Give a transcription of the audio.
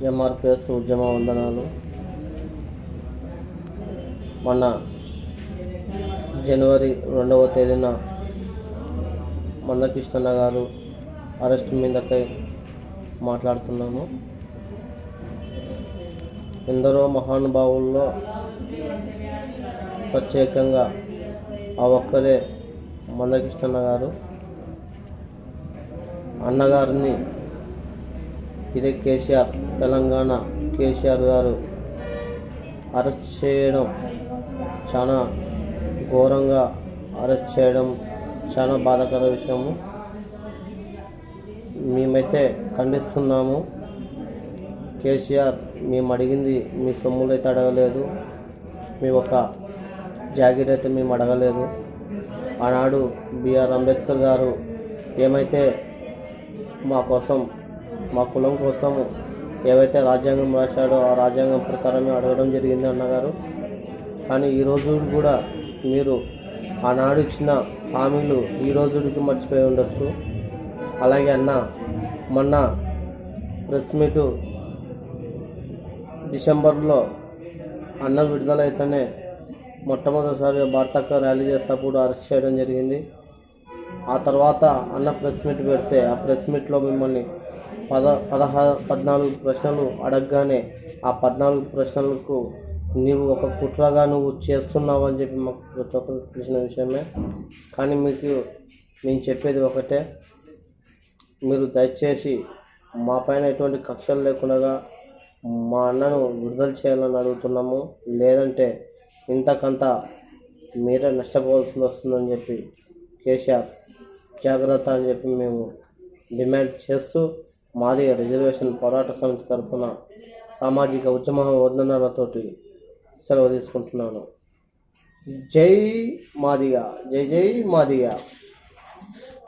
ఎంఆర్పిఎస్ ఉద్యమ వందనాలు. మొన్న జనవరి 2వ తేదీన మందకృష్ణన్న గారు అరెస్ట్ మీదకై మాట్లాడుతున్నాము. ఎందరో మహానుభావుల్లో ప్రత్యేకంగా ఆ ఒక్కరే మందకృష్ణన్న గారు. అన్నగారిని ఇదే కేసీఆర్, తెలంగాణ కేసీఆర్ గారు అరెస్ట్ చేయడం చాలా ఘోరంగా అరెస్ట్ చేయడం చాలా బాధాకర విషయము. మేమైతే ఖండిస్తున్నాము. కేసీఆర్ మేము అడిగింది మీ సొమ్ములైతే అడగలేదు, మీ ఒక జాగీరైతే మేము అడగలేదు. ఆనాడు బిఆర్ అంబేద్కర్ గారు ఏమైతే మా కోసం, మా కులం కోసం ఏవైతే రాజ్యాంగం రాశాడో ఆ రాజ్యాంగం ప్రకారమే అడగడం జరిగింది అన్నగారు. కానీ ఈ రోజు కూడా మీరు ఆనాడు ఇచ్చిన హామీలు ఈ రోజుకి మర్చిపోయి ఉండొచ్చు. అలాగే అన్న మొన్న ప్రెస్ మీటు డిసెంబర్లో అన్న విడుదలైతేనే మొట్టమొదటిసారిగా భారతక్క ర్యాలీ చేసేటప్పుడు అరెస్ట్ చేయడం జరిగింది. ఆ తర్వాత అన్న ప్రెస్ మీట్ పెడితే ఆ ప్రెస్ మీట్లో మిమ్మల్ని 14 ప్రశ్నలు అడగగానే ఆ 14 ప్రశ్నలకు నీవు ఒక కుట్రగా నువ్వు చేస్తున్నావు అని చెప్పి మాకు ప్రతి ఒక్కరికి తెలిసిన విషయమే. కానీ మీకు నేను చెప్పేది ఒకటే, మీరు దయచేసి మా పైన ఎటువంటి కక్షలు లేకుండా మా అన్నను విడుదల చేయాలని అడుగుతున్నాము. లేదంటే ఇంతకంత మీరే నష్టపోవాల్సి వస్తుందని చెప్పి కేసీఆర్ జాగ్రత్త అని చెప్పి మేము డిమాండ్ చేస్తూ మాది రిజర్వేషన్ పోరాట సమితి తరఫున సామాజిక ఉద్యమ వందనాలతోటి సెలవు తీసుకుంటున్నాను. జై మాదిగ, జై జై మాదిగ.